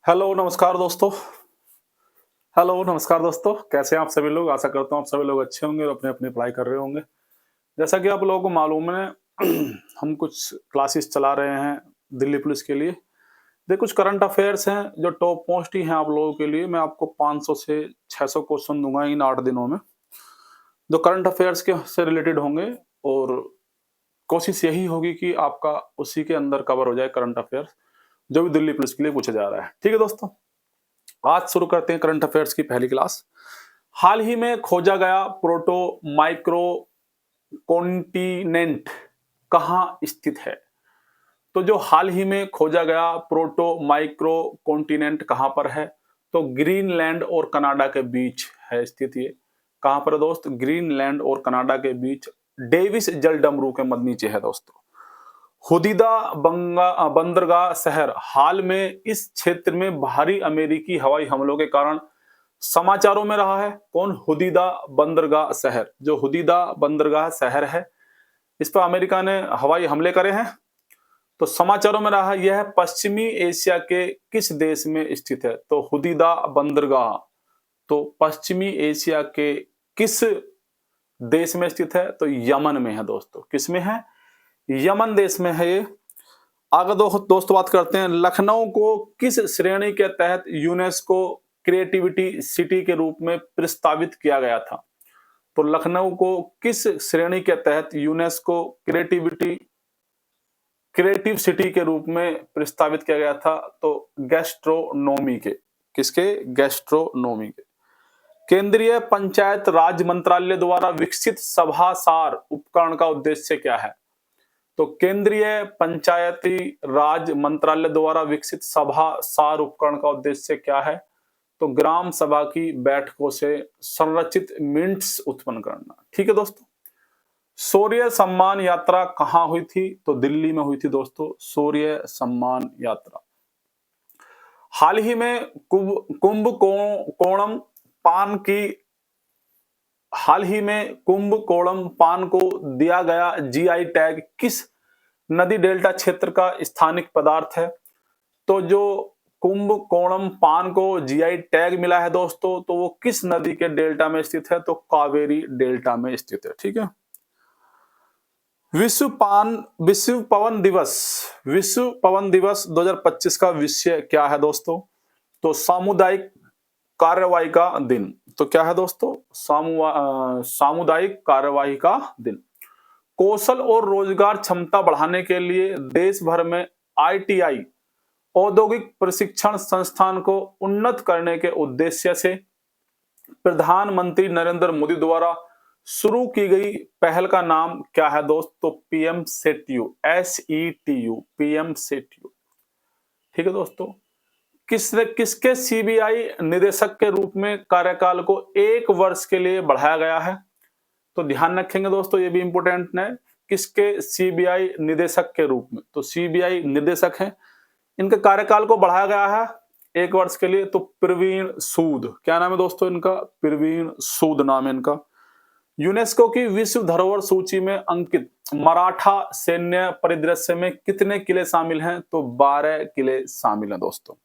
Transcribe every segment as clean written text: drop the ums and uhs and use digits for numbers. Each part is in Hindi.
हेलो, नमस्कार दोस्तों। हेलो, नमस्कार दोस्तों। कैसे हैं आप सभी लोग? आशा करता हूँ आप सभी लोग अच्छे होंगे और अपनी-अपनी पढ़ाई कर रहे होंगे। जैसा कि आप लोगों को मालूम है, हम कुछ क्लासेस चला रहे हैं दिल्ली पुलिस के लिए। ये कुछ करंट अफेयर्स हैं जो टॉप मोस्ट ही हैं आप लोगों के लिए। मैं आपको 500 से 600 क्वेश्चन दूँगा इन 8 दिनों में, जो करंट अफेयर्स के से रिलेटेड होंगे और कोशिश यही होगी कि आपका उसी के अंदर कवर हो जाए करंट अफेयर्स, जो भी दिल्ली पुलिस के लिए पूछा जा रहा है। ठीक है दोस्तों? आज शुरू करते हैं करंट अफेयर्स की पहली क्लास। हाल ही में खोजा गया प्रोटो माइक्रो कॉन्टिनेंट कहाँ स्थित है? तो जो हाल ही में खोजा गया प्रोटो माइक्रो कॉन्टिनेंट कहाँ पर है? तो ग्रीनलैंड और कनाडा के बीच है स्थित ये। कहाँ पर है दोस्त? ग्रीनलैंड और कनाडा के बीच डेविस जलडमरू के मध्य नीचे है दोस्तों। हुदीदा बंदरगाह शहर हाल में इस क्षेत्र में भारी अमेरिकी हवाई हमलों के कारण समाचारों में रहा है। कौन? हुदीदा बंदरगाह शहर। जो हुदीदा बंदरगाह शहर है, इस पर अमेरिका ने हवाई हमले करे हैं, तो समाचारों में रहा है। यह पश्चिमी एशिया के किस देश में स्थित है? तो हुदीदा बंदरगाह तो पश्चिमी एशिया के किस देश में स्थित है? तो यमन में है दोस्तों। किस में है? यमन देश में है ये। आगे दोस्तों बात करते हैं, लखनऊ को किस श्रेणी के तहत यूनेस्को क्रिएटिविटी सिटी के रूप में प्रस्तावित किया गया था? तो लखनऊ को किस श्रेणी के तहत यूनेस्को क्रिएटिव सिटी के रूप में प्रस्तावित किया गया था? तो गैस्ट्रोनोमी के। किसके? गैस्ट्रोनोमी के। केंद्रीय पंचायत राज मंत्रालय द्वारा विकसित सभासार उपकरण का उद्देश्य क्या है? तो केंद्रीय पंचायती राज मंत्रालय द्वारा विकसित सभा सार उपकरण का उद्देश्य क्या है? तो ग्राम सभा की बैठकों से संरचित मिनट्स उत्पन्न करना। ठीक है दोस्तों। शौर्य सम्मान यात्रा कहाँ हुई थी? तो दिल्ली में हुई थी दोस्तों, शौर्य सम्मान यात्रा। हाल ही में कुंभकोणम पान की हाल ही में कुंभकोणम पान को दिया गया जीआई टैग किस नदी डेल्टा क्षेत्र का स्थानिक पदार्थ है? तो जो कुंभकोणम पान को जीआई टैग मिला है दोस्तों, तो वो किस नदी के डेल्टा में स्थित है? तो कावेरी डेल्टा में स्थित है। ठीक है। विश्व पवन दिवस 2025 का विषय क्या है दोस्तों? तो सामुदायिक कार्यवाही का दिन। तो क्या है दोस्तों? सामुदायिक कार्यवाही का दिन। कौशल और रोजगार क्षमता बढ़ाने के लिए देश भर में आईटीआई औद्योगिक प्रशिक्षण संस्थान को उन्नत करने के उद्देश्य से प्रधानमंत्री नरेंद्र मोदी द्वारा शुरू की गई पहल का नाम क्या है दोस्त? तो पीएम सेट्यू, SETU, पीएम सेट्यू। ठीक है दोस्तों। किसके सीबीआई निदेशक के रूप में कार्यकाल को 1 वर्ष के लिए बढ़ाया गया है? तो ध्यान रखेंगे दोस्तों, ये भी इंपोर्टेंट है। किसके सीबीआई निदेशक के रूप में? तो सीबीआई निदेशक हैं, इनके कार्यकाल को बढ़ाया गया है 1 वर्ष के लिए। तो प्रवीण सूद। क्या नाम है दोस्तों इनका? प्रवीण सूद नाम है इनका। यूनेस्को की विश्व धरोहर सूची में अंकित मराठा सैन्य परिदृश्य में कितने किले शामिल हैं? तो 12 किले शामिल हैं दोस्तों।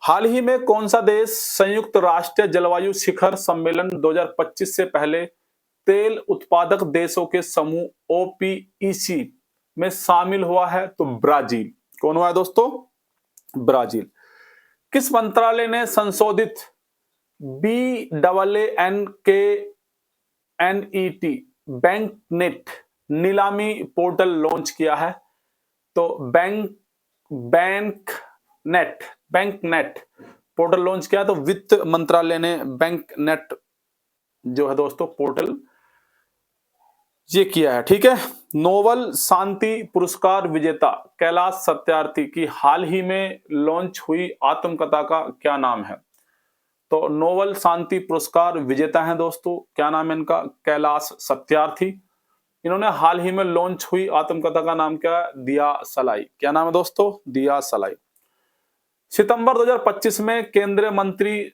हाल ही में कौन सा देश संयुक्त राष्ट्र जलवायु शिखर सम्मेलन 2025 से पहले तेल उत्पादक देशों के समूह OPEC में शामिल हुआ है? तो ब्राजील। कौन हुआ है दोस्तों? ब्राजील। किस मंत्रालय ने संशोधित BAANKNET बैंक नीलामी पोर्टल लॉन्च किया है? तो बैंक नेट पोर्टल लॉन्च किया। तो वित्त मंत्रालय ने बैंक नेट जो है दोस्तों पोर्टल ये किया है। ठीक है। नोबल शांति पुरस्कार विजेता कैलाश सत्यार्थी की हाल ही में लॉन्च हुई आत्मकथा का क्या नाम है? तो नोबल शांति पुरस्कार विजेता हैं दोस्तों, क्या नाम है इनका? कैलाश सत्यार्थी। इन्होंने हाल ही में लॉन्च हुई आत्मकथा का नाम क्या है? दिया सलाई। क्या नाम है दोस्तों? दिया सलाई। सितंबर 2025 में केंद्रीय मंत्री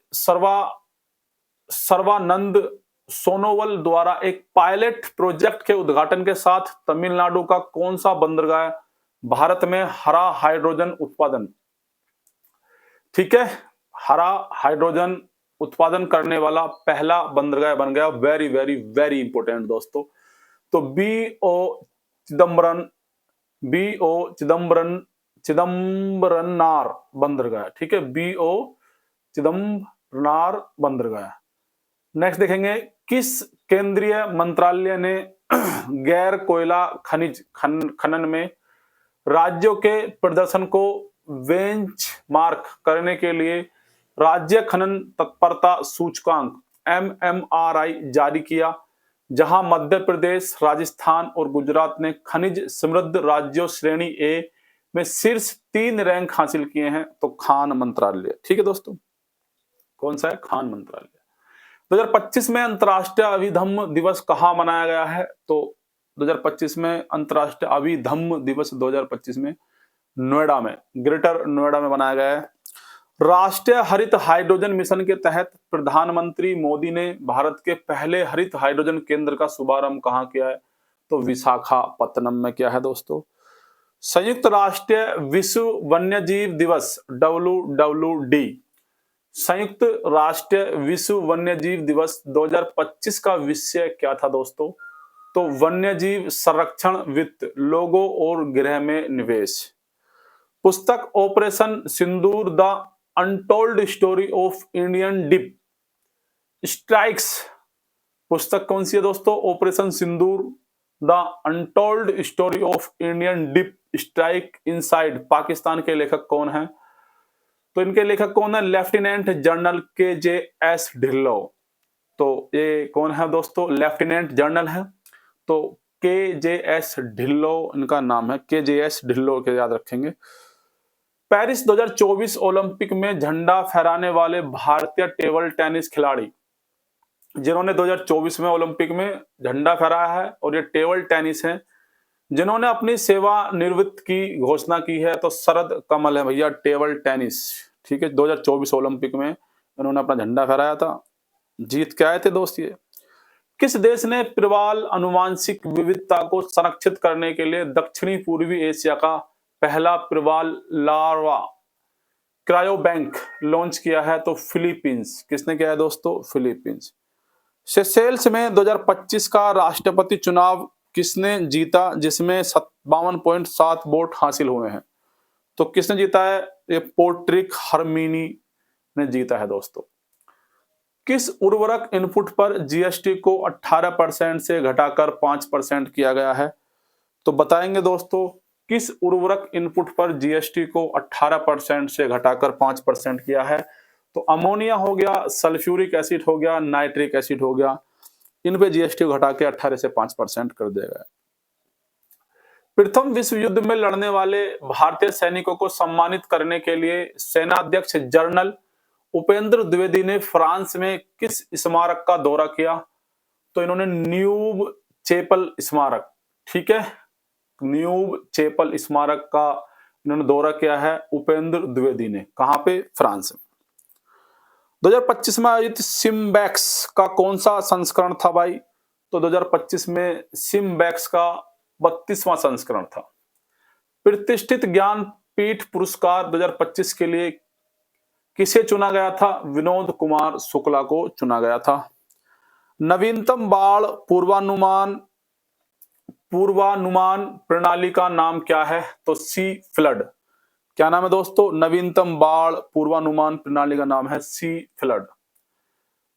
सर्बानंद सोनोवाल द्वारा एक पायलट प्रोजेक्ट के उद्घाटन के साथ तमिलनाडु का कौन सा बंदरगाह भारत में हरा हाइड्रोजन उत्पादन ठीक है, हरा हाइड्रोजन उत्पादन करने वाला पहला बंदरगाह बन गया। वेरी वेरी वेरी इंपॉर्टेंट दोस्तों। तो चिदम्बरम चिदम्बरनार बंदरगाह, ठीक है, चिदम्बरनार बंदरगाह। नेक्स्ट देखेंगे, किस केंद्रीय मंत्रालय ने गैर कोयला खनन में राज्यों के प्रदर्शन को बेंचमार्क करने के लिए राज्य खनन तत्परता सूचकांक MMRI जारी किया, जहां मध्य प्रदेश, राजस्थान और गुजरात ने खनिज समृद्ध राज्यों श्रेणी ए में शीर्ष 3 रैंक हासिल किए हैं। तो खान मंत्रालय, ठीक है दोस्तों, कौन सा है? खान मंत्रालय। 2025 में अंतर्राष्ट्रीय अभिधम्म दिवस कहाँ मनाया गया है? तो 2025 में अंतर्राष्ट्रीय अभिधम्म दिवस 2025 में नोएडा में, ग्रेटर नोएडा में मनाया गया है। राष्ट्रीय हरित हाइड्रोजन मिशन के तहत प्रधानमंत्री मोदी ने भारत के पहले हरित हाइड्रोजन केंद्र का शुभारंभ कहाँ किया है? तो विशाखापत्तनम में किया है दोस्तों। संयुक्त राष्ट्र विश्व वन्यजीव दिवस WWD, संयुक्त राष्ट्र विश्व वन्यजीव दिवस 2025 का विषय क्या था दोस्तों? तो वन्यजीव संरक्षण, वित्त, लोगों और गृह में निवेश। पुस्तक operation Sindoor the untold story of Indian deep strikes, पुस्तक कौन सी है दोस्तों? Operation Sindoor the untold story of Indian deep strike inside Pakistan के लेखक कौन है? तो इनके लेखक कौन है? Lieutenant general KJS Dhillon. तो ये कौन है दोस्तों? लेफ्टिनेंट जनरल है, तो KJS ढिल्लो इनका नाम है, KJS ढिल्लो के याद रखेंगे। पेरिस 2024 ओलंपिक में झंडा फहराने वाले भारतीय टेबल टेनिस खिलाड़ी, जिन्होंने 2024 में ओलंपिक में झंडा फहराया है, और ये टेबल टेनिस है, जिन्होंने अपनी सेवा निवृत्त की घोषणा की है, तो शरद कमल है भैया, टेबल टेनिस, ठीक है। 2024 ओलंपिक में इन्होंने अपना झंडा फहराया था, जीत के आए थे दोस्त ये। किस देश ने प्रवाल अनुवांशिक विविधता को संरक्षित करने के लिए दक्षिणी पूर्वी एशिया का पहला प्रवाल लार्वा क्रायो बैंक लॉन्च किया है? तो फिलीपींस। किसने किया है दोस्तों? फिलीपींस। सेशेल्स में 2025 का राष्ट्रपति चुनाव किसने जीता, जिसमें 52.7 वोट हासिल हुए हैं? तो किसने जीता है? ये पैट्रिक हरमिनी ने जीता है दोस्तों। किस उर्वरक इनपुट पर GST को 18% से घटाकर 5% किया गया है? तो बताएंगे दोस्तों, किस उर्वरक इनपुट पर GST को 18% से घटाकर 5% किया है? तो अमोनिया हो गया, सल्फ्यूरिक एसिड हो गया, नाइट्रिक एसिड हो गया, इन पे GST को घटा के 18 से 5% कर दिया गया। प्रथम विश्व युद्ध में लड़ने वाले भारतीय सैनिकों को सम्मानित करने के लिए सेनाध्यक्ष जनरल उपेंद्र द्विवेदी ने फ्रांस में किस स्मारक का दौरा किया? तो इन्होंने न्यूब चेपल स्मारक, ठीक है, न्यूब चेपल स्मारक का इन्होंने दौरा किया है उपेंद्र द्विवेदी ने। कहां पे? फ्रांस में। 2025 में आयोजित सिम्बैक्स का कौन सा संस्करण था भाई? तो 2025 में सिम्बैक्स का 32वां संस्करण था। प्रतिष्ठित ज्ञानपीठ पुरस्कार 2025 के लिए किसे चुना गया था? विनोद कुमार शुक्ला को चुना गया था। नवीनतम बाढ़ पूर्वानुमान प्रणाली का नाम क्या है? तो सी फ्लड। क्या नाम है दोस्तों? नवीनतम बाढ़ पूर्वानुमान प्रणाली का नाम है सी फ्लड।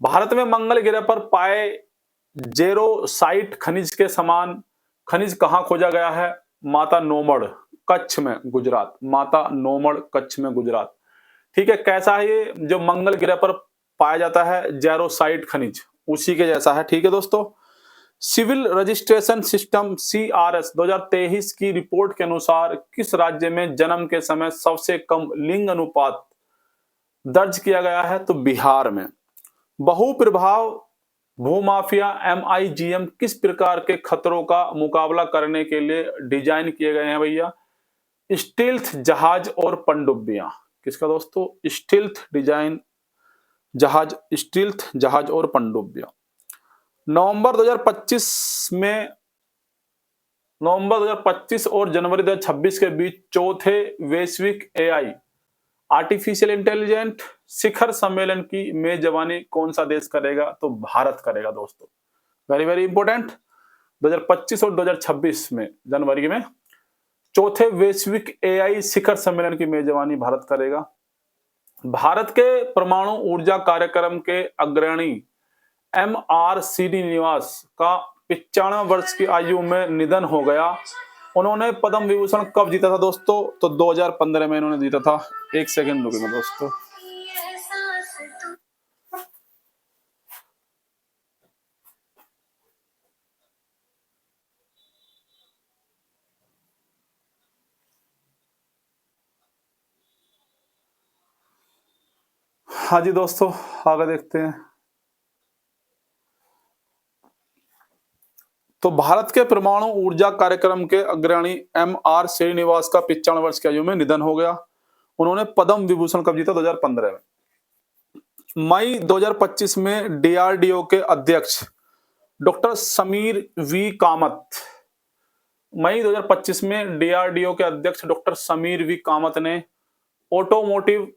भारत में मंगल ग्रह पर पाए जेरोसाइट खनिज के समान खनिज कहां खोजा गया है? माता नोमड़, कच्छ में, गुजरात। माता नोमड़, कच्छ में, गुजरात। ठीक है, कैसा है ये? जो मंगल ग्रह पर पाया जाता है जेरोसाइट खनिज, उसी के जैसा है, ठीक है दोस्तों। सिविल रजिस्ट्रेशन सिस्टम CRS 2023 की रिपोर्ट के अनुसार किस राज्य में जन्म के समय सबसे कम लिंग अनुपात दर्ज किया गया है? तो बिहार में। बहुप्रभाव भूमाफिया MIGM किस प्रकार के खतरों का मुकाबला करने के लिए डिजाइन किए गए हैं भैया? स्टील्थ जहाज और पनडुब्बियां। किसका दोस्तों? स्टील्थ डिजाइन जहाज, स्टील्थ जहाज और पनडुब्बियां। नवंबर 2025 और जनवरी 2026 के बीच चौथे वैश्विक AI आर्टिफिशियल इंटेलिजेंट शिखर सम्मेलन की मेजबानी कौन सा देश करेगा? तो भारत करेगा दोस्तों। Very very important. 2025 और 2026 में जनवरी में चौथे वैश्विक एआई शिखर सम्मेलन की मेजबानी भारत करेगा। भारत के परमाणु ऊर्जा कार्यक्रम के अग्रणी एम.आर. श्रीनिवास का 95 वर्ष की आयु में निधन हो गया। उन्होंने पद्म विभूषण कब जीता था दोस्तों? तो 2015 में इन्होंने जीता था। एक सेकंड रुकेगा दोस्तों। हाँ जी दोस्तों, आगे देखते हैं। तो भारत के परमाणु ऊर्जा कार्यक्रम के अग्रणी एम.आर. श्रीनिवास का 95 वर्ष की आयु में निधन हो गया। उन्होंने पद्म विभूषण कब जीता? 2015 में। मई 2025 में डीआरडीओ के अध्यक्ष डॉक्टर समीर वी कामत मई 2025 में डीआरडीओ के अध्यक्ष डॉक्टर समीर वी कामत ने ऑटोमोटिव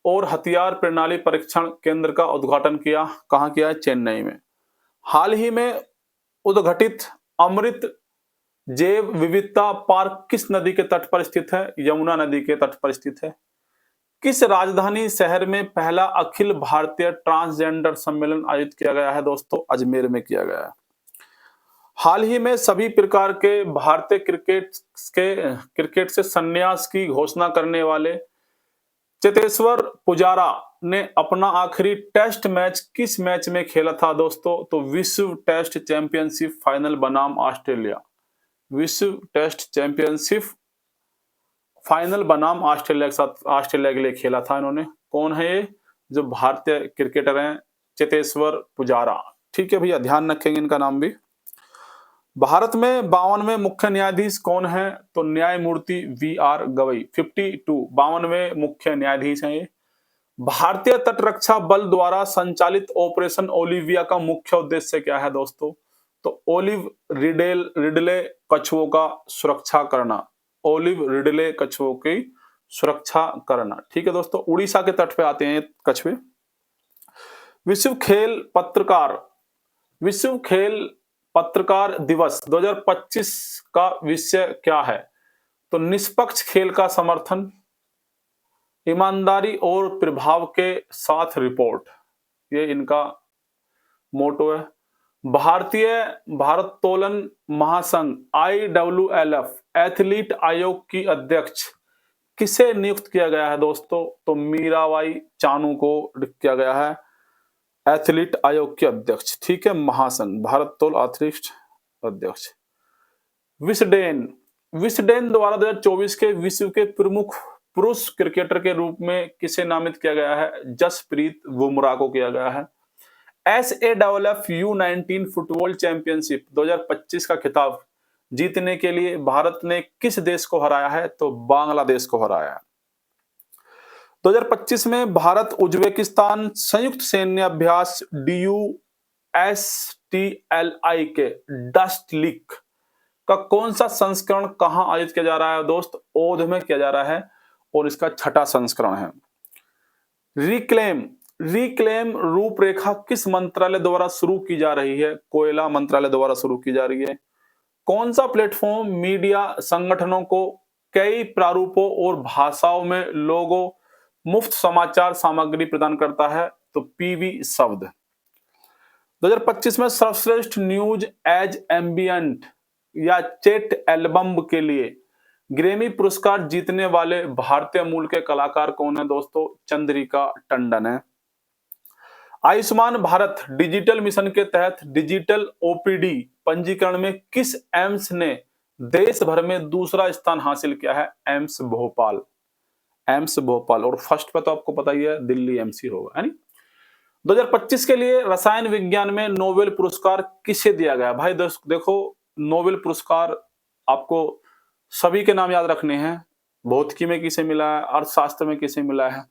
और हथियार प्रणाली परीक्षण केंद्र का उद्घाटन किया। कहां किया है? चेन्नई में। हाल ही में उद्घाटित अमृत जैव विविधता पार्क किस नदी के तट पर स्थित है? यमुना नदी के तट पर स्थित है। किस राजधानी शहर में पहला अखिल भारतीय ट्रांसजेंडर सम्मेलन आयोजित किया गया है? दोस्तों, अजमेर में किया गया है। हाल ही में सभी प्रकार के भारतीय क्रिकेट से संन्यास की घोषणा करने वाले चेतेश्वर पुजारा ने अपना आखिरी टेस्ट मैच किस मैच में खेला था दोस्तों? तो विश्व टेस्ट चैंपियनशिप फाइनल बनाम ऑस्ट्रेलिया। विश्व टेस्ट चैंपियनशिप फाइनल बनाम ऑस्ट्रेलिया के साथ, ऑस्ट्रेलिया के लिए खेला था इन्होंने। कौन है ये? जो भारतीय क्रिकेटर हैं, चेतेश्वर पुजारा। ठीक है भैया, ध्यान रखेंगे इनका नाम भी। भारत में 52वें मुख्य न्यायाधीश कौन है? तो न्यायमूर्ति वी.आर. गवई। 52 52वें मुख्य न्यायाधीश हैं ये। भारतीय तटरक्षा बल द्वारा संचालित ऑपरेशन ओलिविया का मुख्य उद्देश्य क्या है दोस्तों? तो ओलिव रिडले कछुओं का सुरक्षा करना। ओलिव रिडले कछुओं की सुरक्षा करना। ठीक है दोस्तों, उड़ीसा के तट पे आते हैं ये कछुए। विश्व खेल पत्रकार दिवस 2025 का विषय क्या है? तो निष्पक्ष खेल का समर्थन, ईमानदारी और प्रभाव के साथ रिपोर्ट, ये इनका मोटो है। भारतीय भारोत्तोलन महासंघ IWLF एथलीट आयोग की अध्यक्ष किसे नियुक्त किया गया है दोस्तों? तो मीराबाई चानू को किया गया है एथलीट आयोग के अध्यक्ष। ठीक है, महासंघ भारोत्तोलन एथलीट अध्यक्ष। विस्डेन द्वारा 2024 के विश्व के प्रमुख पुरुष क्रिकेटर के रूप में किसे नामित किया गया है? जसप्रीत बुमराह को किया गया है। SAFF U19 फुटबॉल चैंपियनशिप 2025 का खिताब जीतने के लिए भारत ने किस देश को हराया है? तो बांग्लादेश को हराया है। 2025 में भारत उज्बेकिस्तान संयुक्त सैन्य अभ्यास DUSTLI के डस्ट लीक का कौन सा संस्करण कहां आयोजित किया जा रहा है दोस्त? ओध में किया जा रहा है और इसका 6ठा संस्करण है। रिक्लेम रूपरेखा किस मंत्रालय द्वारा शुरू की जा रही है? कोयला मंत्रालय द्वारा शुरू की जा रही है। कौन सा प्लेटफॉर्म मीडिया संगठनों को कई प्रारूपों और भाषाओं में लोगो मुफ्त समाचार सामग्री प्रदान करता है? तो PV शब्द। 2025 में सर्वश्रेष्ठ न्यूज एज एम्बियंट या चैट एल्बम के लिए ग्रैमी पुरस्कार जीतने वाले भारतीय मूल के कलाकार कौन है दोस्तों? चंद्रिका टंडन है। आयुष्मान भारत डिजिटल मिशन के तहत डिजिटल OPD पंजीकरण में किस एम्स ने देश भर में दूसरा स्थान हासिल किया है? एम्स भोपाल। और फर्स्ट पे तो आपको पता ही है, दिल्ली एम्स ही होगा, है नी? 2025 के लिए रसायन विज्ञान में नोबेल पुरस्कार किसे दिया गया? भाई देखो, नोबेल पुरस्कार आपको सभी के नाम याद रखने हैं। भौतिकी में किसे मिला है, अर्थशास्त्र में किसे मिला है,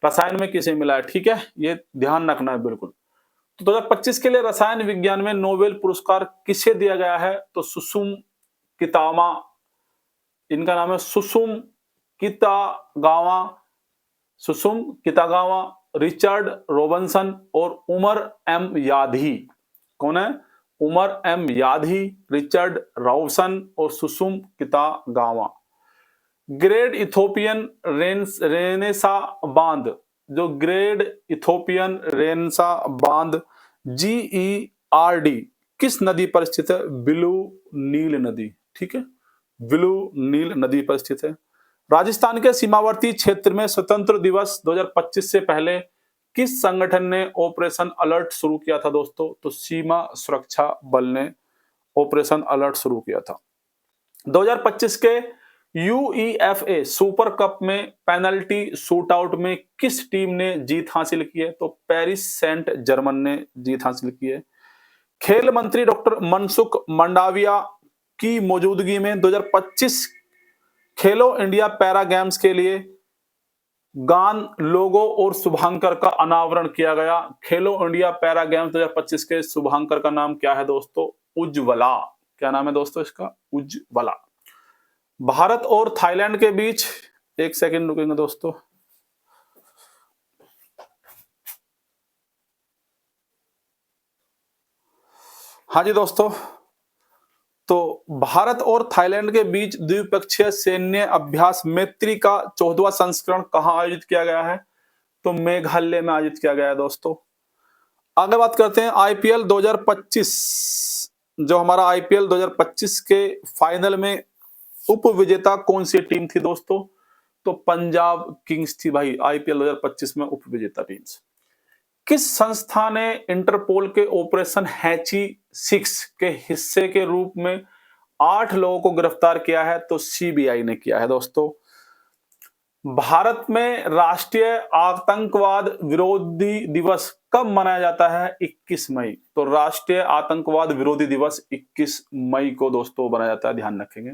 रसायन में किसे मिला है। ठीक है, ये ध्यान रखना है बिल्कुल। तो 2025 के लिए रसायन विज्ञान में नोबेल पुरस्कार किसे दिया गया है? तो सुसुम कितामा, इनका नाम है सुसुम कितागावा सुसुम कितागावा, रिचर्ड रॉबिन्सन और उमर एम याधी। कौन है? उमर एम याधी, रिचर्ड रॉबिन्सन और सुसुम कितागावा। ग्रेट इथोपियन रेनेसा बांध, जो ग्रेट इथोपियन रेनेसा बांध GERD किस नदी पर स्थित है? ब्लू नील नदी। ठीक है, ब्लू नील नदी पर स्थित है। राजस्थान के सीमावर्ती क्षेत्र में स्वतंत्र दिवस 2025 से पहले किस संगठन ने ऑपरेशन अलर्ट शुरू किया था दोस्तों? तो सीमा सुरक्षा बल ने ऑपरेशन अलर्ट शुरू किया था। 2025 के UEFA सुपर कप में पेनल्टी शूटआउट में किस टीम ने जीत हासिल की है? तो पेरिस सेंट जर्मन ने जीत हासिल की है। खेल मंत्री डॉक्टर मनसुख मंडाविया की मौजूदगी में 2025 खेलो इंडिया पैरा गेम्स के लिए गान, लोगो और शुभांकर का अनावरण किया गया। खेलो इंडिया पैरा गेम्स 2025 के शुभांकर का नाम क्या है दोस्तों? उज्ज्वला। क्या नाम है दोस्तों इसका? उज्ज्वला। भारत और थाईलैंड के बीच, एक सेकंड रुकेंगे दोस्तों। हाँ जी दोस्तों, तो भारत और थाईलैंड के बीच द्विपक्षीय सैन्य अभ्यास मैत्री का 14वां संस्करण कहां आयोजित किया गया है? तो मेघालय में आयोजित किया गया है दोस्तों। आगे बात करते हैं IPL 2025। जो हमारा IPL 2025 के फाइनल में उप विजेता कौन सी टीम थी दोस्तों? तो पंजाब किंग्स थी भाई, IPL 2025 में उप विजेता टीम्स। किस संस्था ने इंटरपोल के ऑपरेशन हैची 6 के हिस्से के रूप में 8 लोगों को गिरफ्तार किया है? तो CBI ने किया है दोस्तों। भारत में राष्ट्रीय आतंकवाद विरोधी दिवस कब मनाया जाता है? 21 मई। तो राष्ट्रीय आतंकवाद विरोधी दिवस 21 मई को दोस्तों मनाया जाता है, ध्यान रखेंगे।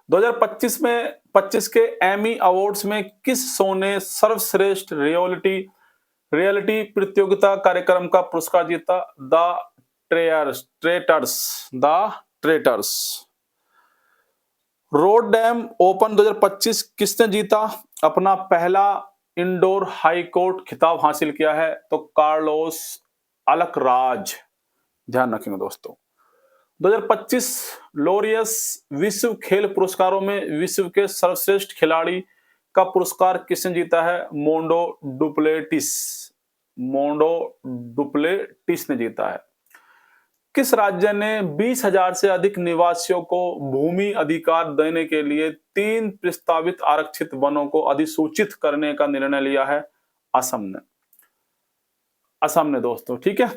2025 के एमी अवार्ड्स में किस शो ने सर्वश्रेष्ठ रियलिटी प्रतियोगिता कार्यक्रम का पुरस्कार जीता? The traitors. रोटरडैम ओपन 2025 किसने जीता? अपना पहला इंडोर हाई कोर्ट खिताब हासिल किया है? तो कार्लोस अलकराज। ध्यान रखेंगे दोस्तों। 2025 लोरियस विश्व खेल पुरस्कारों में विश्व के सर्वश्रेष्ठ खिलाड़ी का पुरस्कार किसने जीता है? मोंडो डुप्लेटिस ने जीता है। किस राज्य ने 20,000 से अधिक निवासियों को भूमि अधिकार देने के लिए 3 प्रस्तावित आरक्षित वनों को अधिसूचित करने का निर्णय लिया है? असम ने दोस्तों। ठीक है,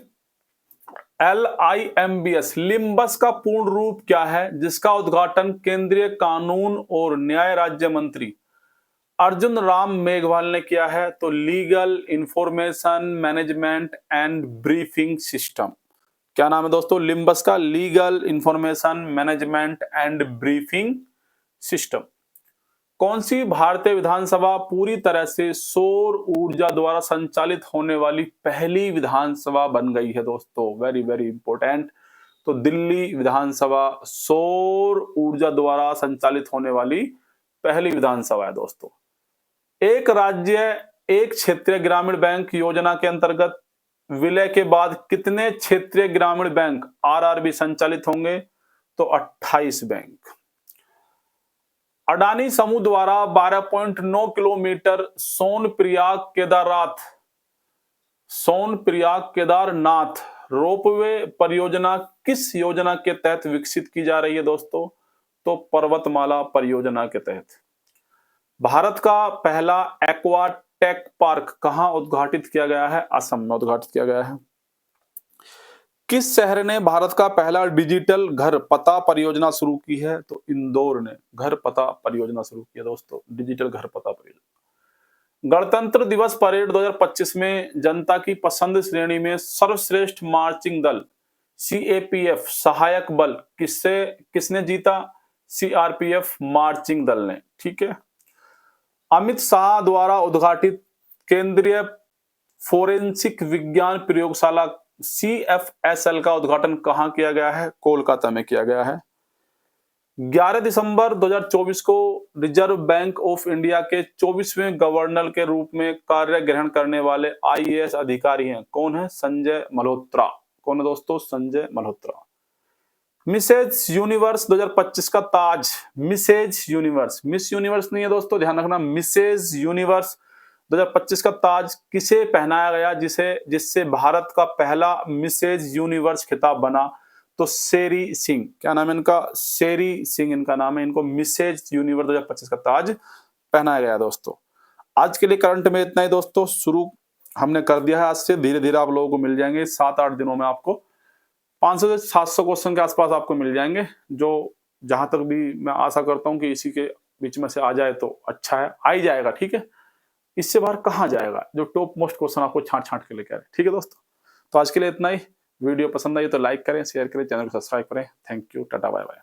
LIMBS लिम्बस का पूर्ण रूप क्या है, जिसका उद्घाटन केंद्रीय कानून और न्याय राज्य मंत्री अर्जुन राम मेघवाल ने किया है? तो legal information management and briefing system. क्या नाम है दोस्तों? लिम्बस का legal information management and briefing system. कौन सी भारतीय विधानसभा पूरी तरह से सौर ऊर्जा द्वारा संचालित होने वाली पहली विधानसभा बन गई है दोस्तों? Very very important. तो दिल्ली विधानसभा सौर ऊर्जा द्वारा संचालित होने वाली पहली विधानसभा है दोस्तों। एक राज्य एक क्षेत्रीय ग्रामीण बैंक योजना के अंतर्गत विलय के बाद कितने क्षेत्रीय ग्रामीण बैंक RRB संचालित होंगे? तो 28 बैंक। अडानी समूह द्वारा 12.9 किलोमीटर सोनप्रयाग केदारनाथ रोपवे परियोजना किस योजना के तहत विकसित की जा रही है दोस्तों? तो पर्वतमाला परियोजना के तहत। भारत का पहला एक्वा टेक पार्क कहां उद्घाटित किया गया है? असम में उद्घाटित किया गया है। किस शहर ने भारत का पहला डिजिटल घर पता परियोजना शुरू की है? तो इंदौर ने घर पता परियोजना शुरू किया दोस्तों, डिजिटल घर पता परियोजना। गणतंत्र दिवस परेड 2025 में जनता की पसंद श्रेणी में सर्वश्रेष्ठ मार्चिंग दल CAPF सहायक बल किसने जीता? CRPF मार्चिंग दल ने। ठीक है, अमित शाह द्वारा उद्घाटित केंद्रीय फोरेंसिक विज्ञान प्रयोगशाला CFSL का उद्घाटन कहां किया गया है? कोलकाता में किया गया है। 11 दिसंबर 2024 को रिजर्व बैंक ऑफ इंडिया के 24वें गवर्नर के रूप में कार्य ग्रहण करने वाले आईएएस अधिकारी हैं। कौन है? संजय मल्होत्रा। कौन है दोस्तों? संजय मल्होत्रा। मिसेज यूनिवर्स 2025 का ताज, मिसेज यूनिवर्स, मिस यूनिवर्स नहीं है दोस्तों, ध्यान रखना, मिसेज यूनिवर्स 2025 का ताज किसे पहनाया गया, जिससे भारत का पहला मिसेज यूनिवर्स खिताब बना? तो शेरी सिंह। क्या नाम है इनका? शेरी सिंह इनका नाम है। इनको मिसेज यूनिवर्स 2025 का ताज पहनाया गया दोस्तों। आज के लिए करंट में इतना ही दोस्तों, शुरू हमने कर दिया है आज से। धीरे धीरे आप लोगों को मिल जाएंगे 7-8 दिनों में, आपको 500 से 700 क्वेश्चन के आसपास आपको मिल जाएंगे, जो जहां तक भी मैं आशा करता हूं कि इसी के बीच में से आ जाए तो अच्छा है, आ ही जाएगा, ठीक है। इससे बाहर कहाँ जाएगा, जो टॉप मोस्ट क्वेश्चन आपको छांट छांट के लेके आ रहे, ठीक है दोस्तों। तो आज के लिए इतना ही। वीडियो पसंद आई तो लाइक करें, शेयर करें, चैनल को सब्सक्राइब करें। Thank you, tata, bye bye.